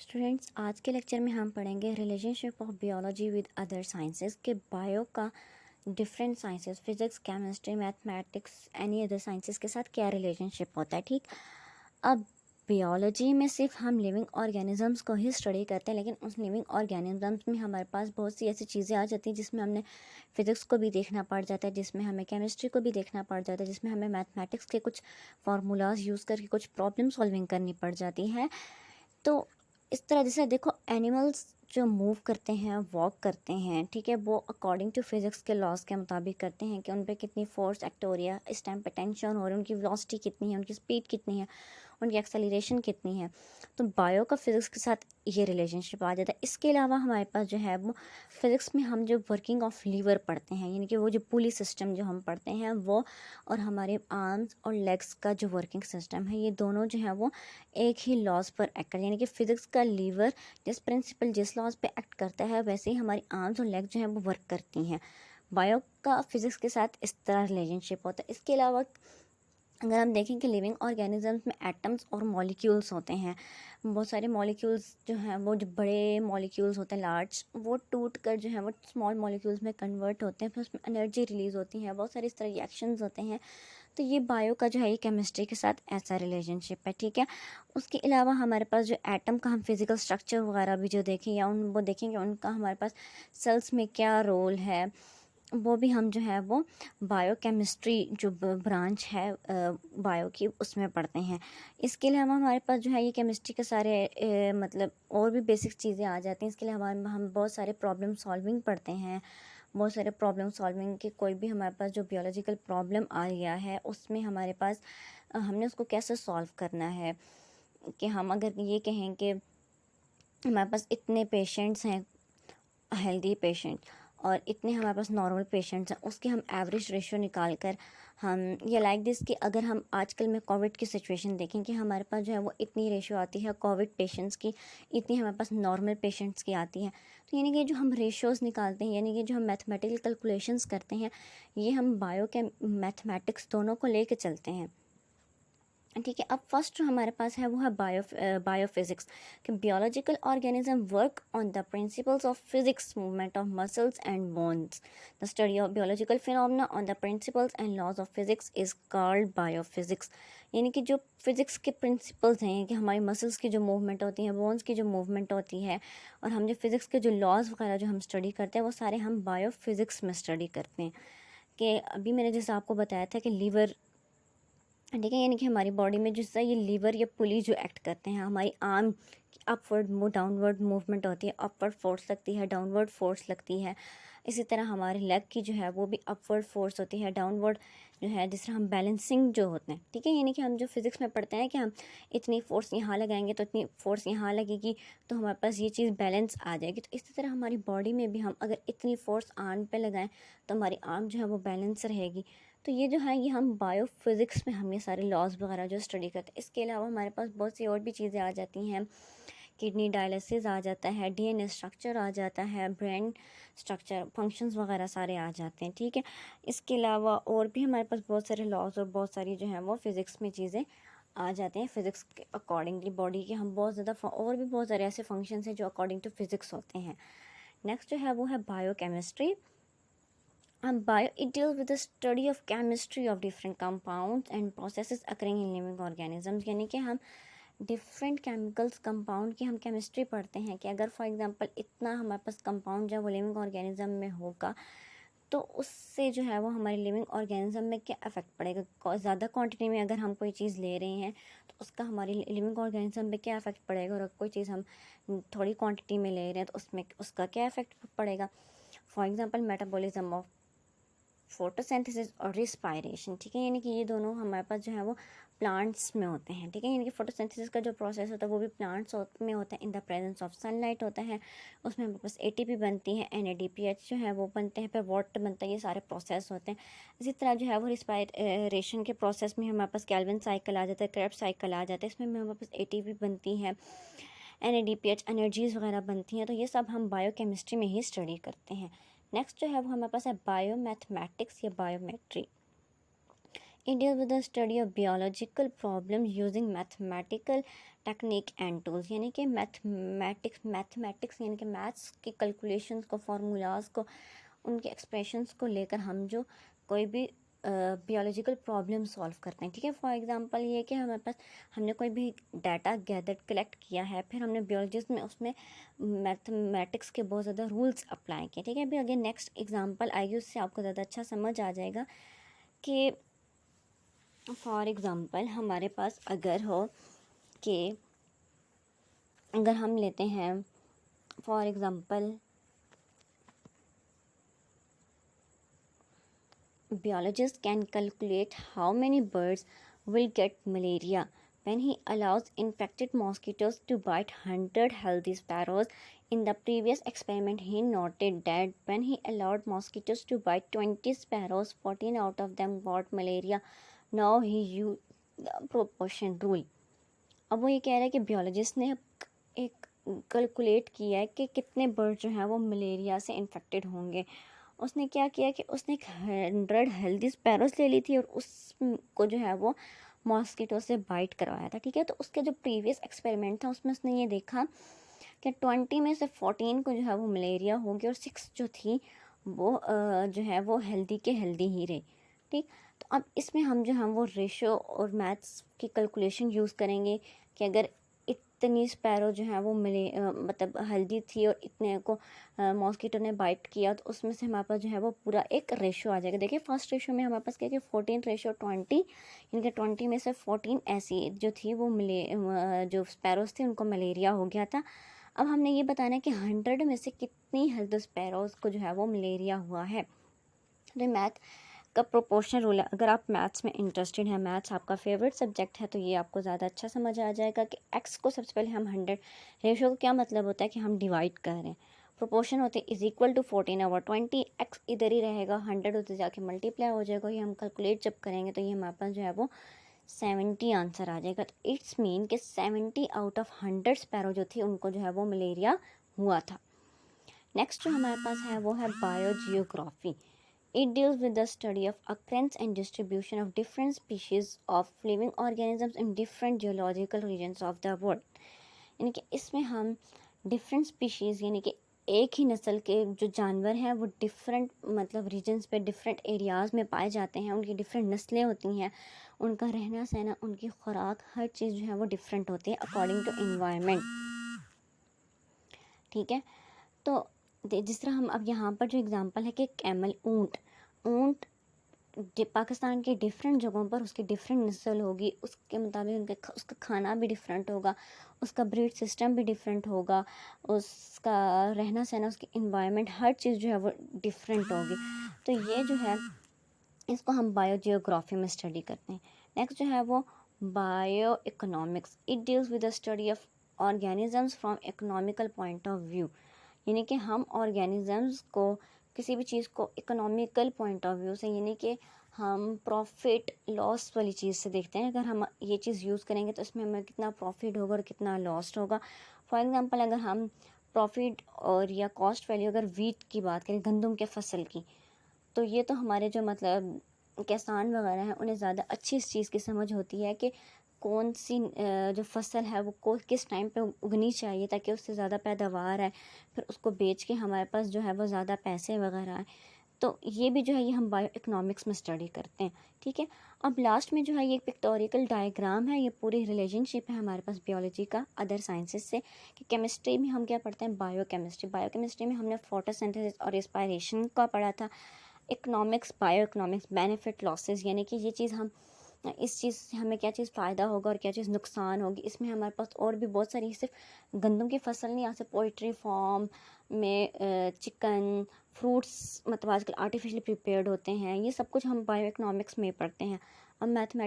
Students, आज के lecture में हम पढ़ेंगे relationship of biology with other sciences के बायो का different sciences physics, chemistry, mathematics, any other sciences के साथ क्या रिलेशनशिप होता है। ठीक, अब बायोलॉजी में सिर्फ हम लिविंग ऑर्गेनिजम्स को ही स्टडी करते हैं, लेकिन उस लिविंग ऑर्गेनिजम्स में हमारे पास बहुत सी ऐसी चीज़ें आ जाती हैं जिसमें हमने फिज़िक्स को भी देखना पड़ जाता है, जिसमें हमें केमिस्ट्री को भी देखना पड़ जाता है, जिसमें हमें मैथमेटिक्स के कुछ फार्मूलाज यूज़ करके कुछ प्रॉब्लम सॉल्विंग करनी पड़ जाती है। तो इस तरह जैसे देखो, एनिमल्स जो मूव करते हैं, वॉक करते हैं, ठीक है, वो अकॉर्डिंग टू फिजिक्स के लॉज के मुताबिक करते हैं कि उन पे कितनी फोर्स एक्ट हो रही है, इस टाइम पे टेंशन हो रही है, उनकी वेलोसिटी कितनी है, उनकी स्पीड कितनी है, उनकी एक्सेलरेशन कितनी है। तो बायो का फिज़िक्स के साथ ये रिलेशनशिप आ जाता है। इसके अलावा हमारे पास जो है वो फिज़िक्स में हम जो वर्किंग ऑफ लीवर पढ़ते हैं, यानी कि वो जो पुली सिस्टम जो हम पढ़ते हैं वो, और हमारे आर्म्स और लेग्स का जो वर्किंग सिस्टम है, ये दोनों जो है वो एक ही लॉज पर एक्ट करते हैं। यानी कि फिज़िक्स का लीवर जिस प्रिंसिपल जिस लॉज पे एक्ट करता है, वैसे ही हमारी आर्म्स और लेग जो है वो वर्क करती हैं। बायो का फिज़िक्स के साथ इस तरह रिलेशनशिप होता है। इसके अलावा अगर हम देखें कि लिविंग ऑर्गेनिजम्स में एटम्स और मॉलिक्यूल्स होते हैं, बहुत सारे मॉलिक्यूल्स जो हैं वो जो बड़े मॉलिक्यूल्स होते हैं लार्ज, वो टूट कर जो है वो स्मॉल मॉलिक्यूल्स में कन्वर्ट होते हैं, फिर उसमें एनर्जी रिलीज़ होती है, बहुत सारे इस तरह रिएक्शंस होते हैं। तो ये बायो का जो है ये केमिस्ट्री के साथ ऐसा रिलेशनशिप है, ठीक है। उसके अलावा हमारे पास जो एटम का हम फिज़िकल स्ट्रक्चर वगैरह भी जो देखें या उन वो देखेंगे उनका हमारे पास सेल्स में क्या रोल है, वो भी हम जो है वो बायोकेमिस्ट्री जो ब्रांच है बायो की, उसमें पढ़ते हैं। इसके अलावा हमारे पास जो है ये केमिस्ट्री के सारे मतलब और भी बेसिक चीज़ें आ जाती हैं। इसके अलावा हम बहुत सारे प्रॉब्लम सॉल्विंग पढ़ते हैं। बहुत सारे प्रॉब्लम सॉल्विंग के कोई भी हमारे पास जो बियोलॉजिकल प्रॉब्लम आ गया है, उसमें हमारे पास हमने उसको कैसे सॉल्व करना है। कि हम अगर ये कहें कि हमारे पास इतने पेशेंट्स हैं, हेल्दी पेशेंट, और इतने हमारे पास नॉर्मल पेशेंट्स हैं, उसके हम एवरेज रेशियो निकाल कर हम ये लाइक दिस कि अगर हम आजकल में कोविड की सिचुएशन देखें कि हमारे पास जो है वो इतनी रेशियो आती है कोविड पेशेंट्स की, इतनी हमारे पास नॉर्मल पेशेंट्स की आती है। तो यानी कि जो हम रेशियोज़ निकालते हैं, यानी कि जो हम मैथमेटिकल कैलकुलेशंस करते हैं, ये हम बायो के मैथमेटिक्स दोनों को लेके चलते हैं, ठीक है। अब फर्स्ट जो हमारे पास है वो है बायोफिजिक्स, कि biological organism work on the principles of physics, movement of muscles and bones. The study of biological phenomena on the principles and laws of physics is called biophysics. यानी कि जो फिजिक्स के प्रिंसिपल्स हैं कि हमारी muscles की जो movement होती है, बोन्स की जो मूवमेंट होती है, और हम जो फिज़िक्स के जो लॉज वगैरह जो हम स्टडी करते हैं, वो सारे हम बायोफिजिक्स में स्टडी करते हैं। कि अभी मैंने जैसे आपको बताया था कि लीवर, ठीक है, यानी कि हमारी बॉडी में जिससे ये लीवर या पुली जो एक्ट करते हैं, हमारी आर्म की अपवर्ड डाउनवर्ड मूवमेंट होती है, अपवर्ड फोर्स लगती है, डाउनवर्ड फोर्स लगती है। इसी तरह हमारे लेग की जो है वो भी अपवर्ड फोर्स होती है, डाउनवर्ड जो है, जिस तरह हम बैलेंसिंग जो होते हैं, ठीक है। यानी कि हम जो फिज़िक्स में पढ़ते हैं कि हम इतनी फोर्स यहाँ लगाएंगे तो इतनी फोर्स यहाँ लगेगी, तो हमारे पास ये चीज़ बैलेंस आ जाएगी। तो इसी तरह हमारी बॉडी में भी हम अगर इतनी फोर्स आर्म पे लगाएं तो हमारी आर्म जो है वो बैलेंस रहेगी। तो ये जो है ये हम बायोफिज़िक्स में हम ये सारे लॉज वगैरह जो स्टडी करते हैं। इसके अलावा हमारे पास बहुत सी और भी चीज़ें आ जाती हैं, किडनी डायलिसिस आ जाता है, डीएनए स्ट्रक्चर आ जाता है, ब्रेन स्ट्रक्चर, फंक्शंस वगैरह सारे आ जाते हैं, ठीक है। इसके अलावा और भी हमारे पास बहुत सारे लॉज और बहुत सारी जो है वो फिज़िक्स में चीज़ें आ जाते हैं। फिज़िक्स के अकॉर्डिंगली बॉडी के हम बहुत ज़्यादा और भी बहुत सारे ऐसे फंक्शंस हैं जो अकॉर्डिंग टू फिज़िक्स होते हैं। नेक्स्ट जो है वो है biochemistry. Bio, it deals with the study of chemistry of different compounds and processes occurring in living organisms। यानी कि हम डिफरेंट केमिकल्स कंपाउंड की हम केमिस्ट्री पढ़ते हैं कि अगर फॉर एग्जांपल इतना हमारे पास कंपाउंड जब वो लिविंग ऑर्गेनिज्म में होगा, तो उससे जो है वो हमारे लिविंग ऑर्गेनिज्म में क्या इफ़ेक्ट पड़ेगा। ज़्यादा क्वांटिटी में अगर हम कोई चीज़ ले रहे हैं तो उसका हमारी लिविंग ऑर्गेनिज्म में क्या इफ़ेक्ट पड़ेगा, और कोई चीज़ हम थोड़ी क्वांटिटी में ले रहे हैं तो उसमें उसका क्या इफ़ेक्ट पड़ेगा। For example metabolism of photosynthesis और रिस्पायरेशन, ठीक है। यानी कि ये दोनों हमारे पास जो है वो प्लांट्स में होते हैं, ठीक है। यानी कि फोटोसिंथेसिस का जो प्रोसेस होता है वो भी प्लांट्स में होता है, in the presence of sunlight होता है। उसमें हमारे पास एटीपी बनती है, NADPH जो है वो बनते हैं, फिर वाटर बनता है, ये सारे प्रोसेस होते हैं। इसी तरह जो है वो रिस्पायरेशन के प्रोसेस में हमारे पास कैल्विन साइकिल आ जाता है, क्रेब्स साइकिल आ जाता है, इसमें हमारे पास ATP बनती है, NADPH एनर्जीज़ वगैरह बनती हैं। तो ये सब हम बायोकेमिस्ट्री में ही स्टडी करते हैं। नेक्स्ट जो है वो हमारे पास है बायोमैथमेटिक्स या biometry. It deals with the study of biological problems using mathematical technique and tools. यानी कि मैथमेटिक्स यानी कि मैथ्स की कैलकुलेशंस को, फार्मूलाज को, उनके एक्सप्रेशंस को लेकर हम जो कोई भी बियोलॉजिकल प्रॉब्लम सॉल्व करते हैं, ठीक है। फॉर एग्जांपल ये कि हमारे पास हमने कोई भी डाटा गैदर कलेक्ट किया है, फिर हमने बियोलॉजिस्ट में उसमें मैथमेटिक्स के बहुत ज़्यादा रूल्स अप्लाई किए, ठीक है। अभी आगे नेक्स्ट एग्जांपल आएगी, उससे आपको ज़्यादा अच्छा समझ आ जाएगा कि फॉर एग्ज़ाम्पल हमारे पास अगर हो कि अगर हम लेते हैं for example biologist can calculate how many birds will get malaria when he allows infected mosquitoes to bite 100 healthy sparrows. In the previous experiment, he noted that when he allowed mosquitoes to bite 20 sparrows, 14 out of them got malaria. Now he used the proportion rule. अब वो ये कह रहा है कि बियोलॉजिस्ट ने एक calculate किया है कि कितने बर्ड जो हैं वो मलेरिया से इन्फेक्टेड होंगे। उसने क्या किया कि उसने 100 हेल्दी स्पैरोज ले ली थी और उसको जो है वो मॉस्किटो से बाइट करवाया था, ठीक है। तो उसके जो प्रीवियस एक्सपेरिमेंट था उसमें उसने ये देखा कि 20 में से 14 को जो है वो मलेरिया हो गया और 6 जो थी वो जो है वो हेल्दी के हेल्दी ही रही, ठीक। तो अब इसमें हम जो हम वो रेशो और मैथ्स की कैलकुलेशन यूज़ करेंगे कि अगर इतनी स्पैरो जो है वो मतलब हेल्दी थी और इतने को मॉस्किटो ने बाइट किया, तो उसमें से हमारे पास जो है वो पूरा एक रेशो आ जाएगा। देखिए फर्स्ट रेशो में हमारे पास क्या कि 14:20, इनके 20 में से 14 ऐसी जो थी वो जो स्पैरोज थे उनको मलेरिया हो गया था। अब हमने ये बताना है कि 100 में से कितनी हेल्दी स्पैरोज को जो है वो मलेरिया हुआ है। तो मैथ का प्रोपोर्शनल रूल है। अगर आप मैथ्स में इंटरेस्टेड हैं, मैथ्स आपका फेवरेट सब्जेक्ट है, तो ये आपको ज़्यादा अच्छा समझ आ जाएगा कि एक्स को सबसे पहले हम 100, रेशो का क्या मतलब होता है कि हम डिवाइड कर रहे हैं, प्रोपोर्शन होते हैं = 14/20, एक्स इधर ही रहेगा, 100 उधर जाके मल्टीप्लाई हो जाएगा। ये हम कैलकुलेट जब करेंगे तो ये हमारे पास जो है वो 70 आंसर आ जाएगा। तो इट्स मीन कि 70 आउट ऑफ 100 स्पैरो जो थी उनको जो है वो मलेरिया हुआ था। नेक्स्ट जो हमारे पास है वो है biogeography. It deals with the study of occurrence and distribution of different species of living organisms in different geological regions of the world. यानी कि इसमें हम डिफरेंट स्पीशीज़ यानी कि एक ही नस्ल के जो जानवर हैं वो डिफरेंट मतलब रीजन्स पे डिफरेंट एरियाज़ में पाए जाते हैं, उनकी डिफरेंट नस्लें होती हैं, उनका रहना सहना, उनकी खुराक, हर चीज़ जो है वो डिफरेंट होती है अकॉर्डिंग टू इन्वायरमेंट, ठीक है। तो जिस तरह हम अब यहाँ पर जो एग्ज़ाम्पल है कि कैमल, ऊँट पाकिस्तान के डिफरेंट जगहों पर उसकी डिफरेंट नस्ल होगी, उसके मुताबिक उसका खाना भी डिफरेंट होगा, उसका ब्रीड सिस्टम भी डिफरेंट होगा, उसका रहना सहना, उसकी इन्वायरमेंट, हर चीज़ जो है वो डिफरेंट होगी। तो ये जो है इसको हम बायोजियोग्राफी में स्टडी करते हैं। नेक्स्ट जो है वो bio economics. It deals with the study of organisms from economical point of view. यानी कि हम ऑर्गेनिजम्स को, किसी भी चीज़ को इकोनॉमिकल पॉइंट ऑफ व्यू से, यानी कि हम प्रॉफिट लॉस वाली चीज़ से देखते हैं। अगर हम ये चीज़ यूज़ करेंगे तो इसमें हमें कितना प्रॉफिट होगा और कितना लॉस होगा। फॉर एग्जांपल अगर हम प्रॉफिट और या कॉस्ट वैल्यू अगर वीट की बात करें, गंदम के फसल की, तो ये तो हमारे जो मतलब किसान वगैरह हैं उन्हें ज़्यादा अच्छी इस चीज़ की समझ होती है कि कौन सी जो फसल है वो किस टाइम पे उगनी चाहिए ताकि उससे ज़्यादा पैदावार है, फिर उसको बेच के हमारे पास जो है वो ज़्यादा पैसे वगैरह आए। तो ये भी जो है ये हम बायो इकोनॉमिक्स में स्टडी करते हैं, ठीक है। अब लास्ट में जो है ये एक पिक्टोरिकल डायग्राम है, ये पूरी रिलेशनशिप है हमारे पास बियोलॉजी का अदर साइंसेस से। कि केमिस्ट्री में हम क्या पढ़ते हैं, बायोकेमिस्ट्री में हमने फोटोसिंथेसिस और रेस्पिरेशन का पढ़ा था। Economics, bio economics, benefit losses, यानी कि ये चीज़ हम इस चीज़ से हमें क्या चीज़ फ़ायदा होगा और क्या चीज़ नुकसान होगी। इसमें हमारे पास और भी बहुत सारी, सिर्फ गंदम की फसल नहीं, यहाँ से पोल्ट्री फार्म में चिकन, फ्रूट्स मतलब आजकल आर्टिफिशियली प्रिपेयर्ड होते हैं, ये सब कुछ हम बायो इकोनॉमिक्स में पढ़ते हैं। अब मैथमेटिक्स